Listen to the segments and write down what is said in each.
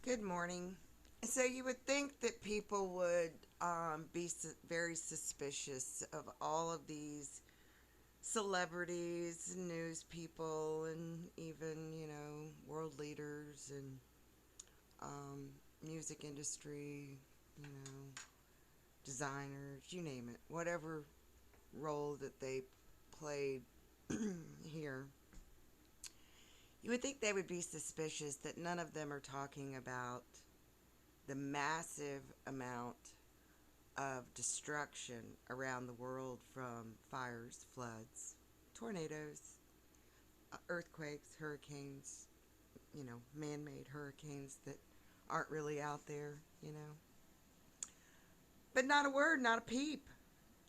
Good morning. So you would think that people would be very suspicious of all of these celebrities, news people, and even world leaders and music industry, you know, designers, you name it, whatever role that they played here. You would think they would be suspicious that none of them are talking about the massive amount of destruction around the world from fires, floods, tornadoes, earthquakes, hurricanes, man made hurricanes that aren't really out there. But not a word, not a peep.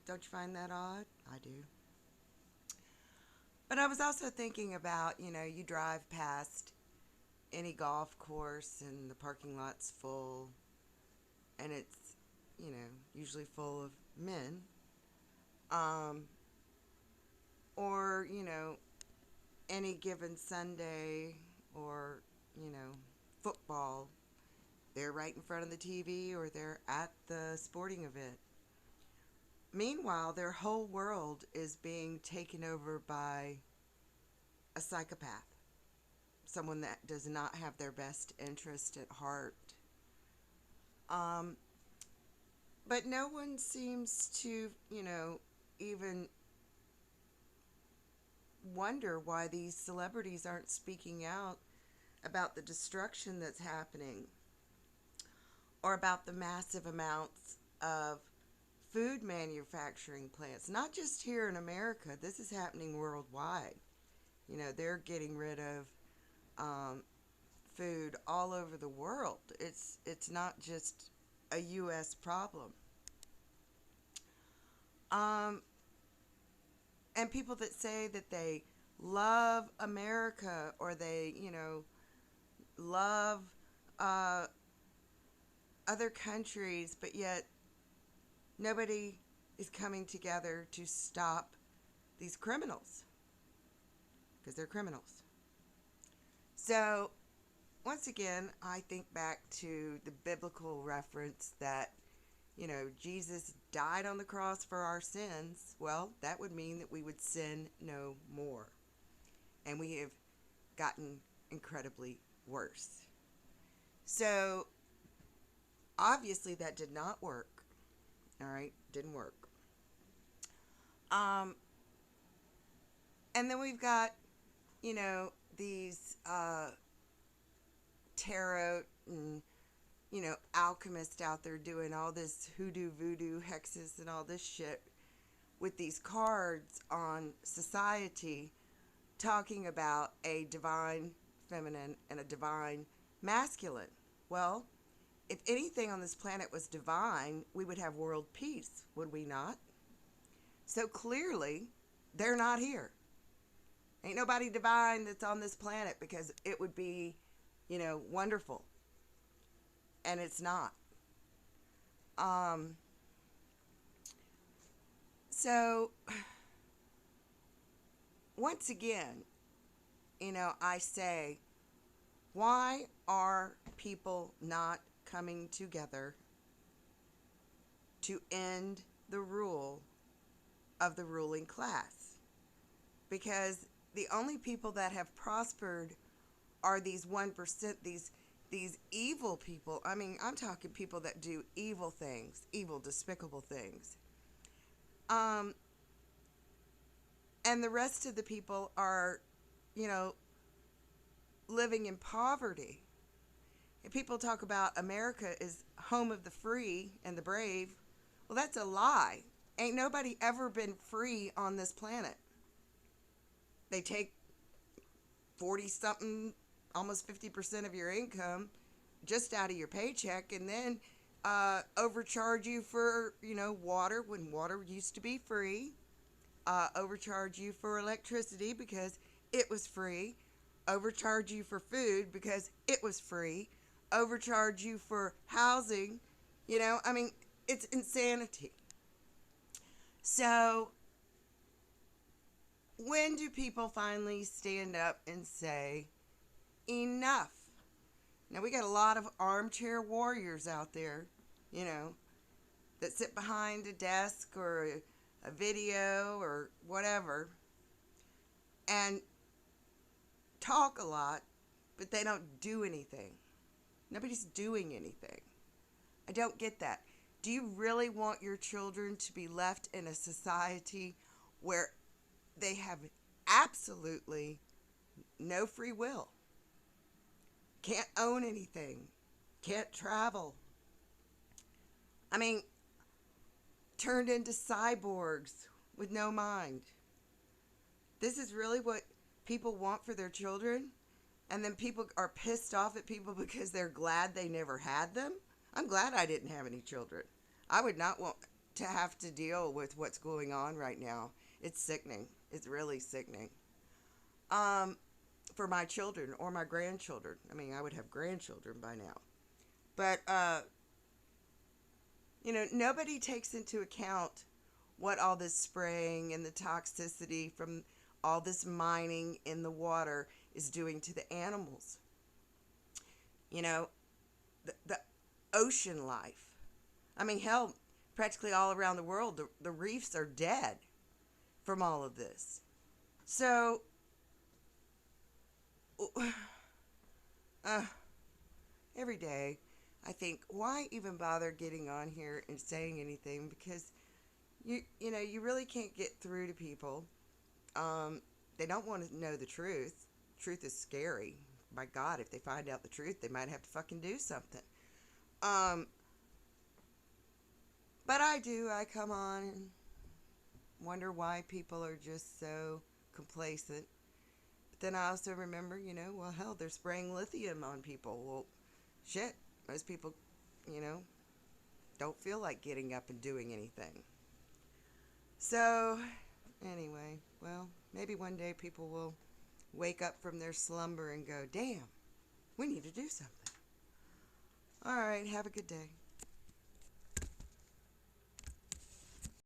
Don't you find that odd? I do. But I was also thinking about, you drive past any golf course and the parking lot's full, and it's, usually full of men. Um, or, any given Sunday or, you know, football, they're right in front of the TV or they're at the sporting event. Meanwhile, their whole world is being taken over by a psychopath, someone that does not have their best interest at heart. Um, but no one seems to, even wonder why these celebrities aren't speaking out about the destruction that's happening or about the massive amounts of food manufacturing plants, not just here in America. This is happening worldwide. They're getting rid of um, food all over the world. It's not just a U.S. problem. Um, and people that say that they love America or they, love uh, other countries, but yet nobody is coming together to stop these criminals because they're criminals. So, once again, I think back to the biblical reference that, Jesus died on the cross for our sins. Well, that would mean that we would sin no more. And we have gotten incredibly worse. So, obviously, that did not work. All right, didn't work. Um, and then we've got, these tarot and, alchemists out there doing all this hoodoo, voodoo, hexes, and all this shit with these cards on society talking about a divine feminine and a divine masculine. Well, if anything on this planet was divine, we would have world peace, would we not? So clearly, they're not here. Ain't nobody divine that's on this planet because it would be, wonderful. And it's not. Um, so, once again, I say, why are people not coming together to end the rule of the ruling class? Because the only people that have prospered are these 1%, these evil people. I mean, I'm talking people that do evil things, evil, despicable things. Um, and the rest of the people are, you know, living in poverty. And people talk about America is home of the free and the brave. Well, that's a lie. Ain't nobody ever been free on this planet. They take 40 something, almost 50% of your income just out of your paycheck and then overcharge you for, water when water used to be free, overcharge you for electricity because it was free, overcharge you for food because it was free, overcharge you for housing. I mean, it's insanity. So, when do people finally stand up and say, enough? Now, we got a lot of armchair warriors out there, you know, that sit behind a desk or a video or whatever and talk a lot, but they don't do anything. Nobody's doing anything. I don't get that. Do you really want your children to be left in a society where they have absolutely no free will? Can't own anything. Can't travel. I mean, turned into cyborgs with no mind. This is really what people want for their children? And then people are pissed off at people because they're glad they never had them? I'm glad I didn't have any children. I would not want to have to deal with what's going on right now. It's sickening. It's really sickening. For my children or my grandchildren. I mean, I would have grandchildren by now. But, nobody takes into account what all this spraying and the toxicity from all this mining in the water is doing to the animals. The ocean life. I mean, hell, practically all around the world, the reefs are dead from all of this. So, every day, I think, why even bother getting on here and saying anything? Because you really can't get through to people. They don't want to know the truth. Truth is scary. My God, if they find out the truth, they might have to fucking do something. But I come on and wonder why people are just so complacent. But then I also remember, well, hell, they're spraying lithium on people. Well, shit, most people, don't feel like getting up and doing anything. So, anyway, well, maybe one day people will wake up from their slumber and go, damn, we need to do something. All right, have a good day.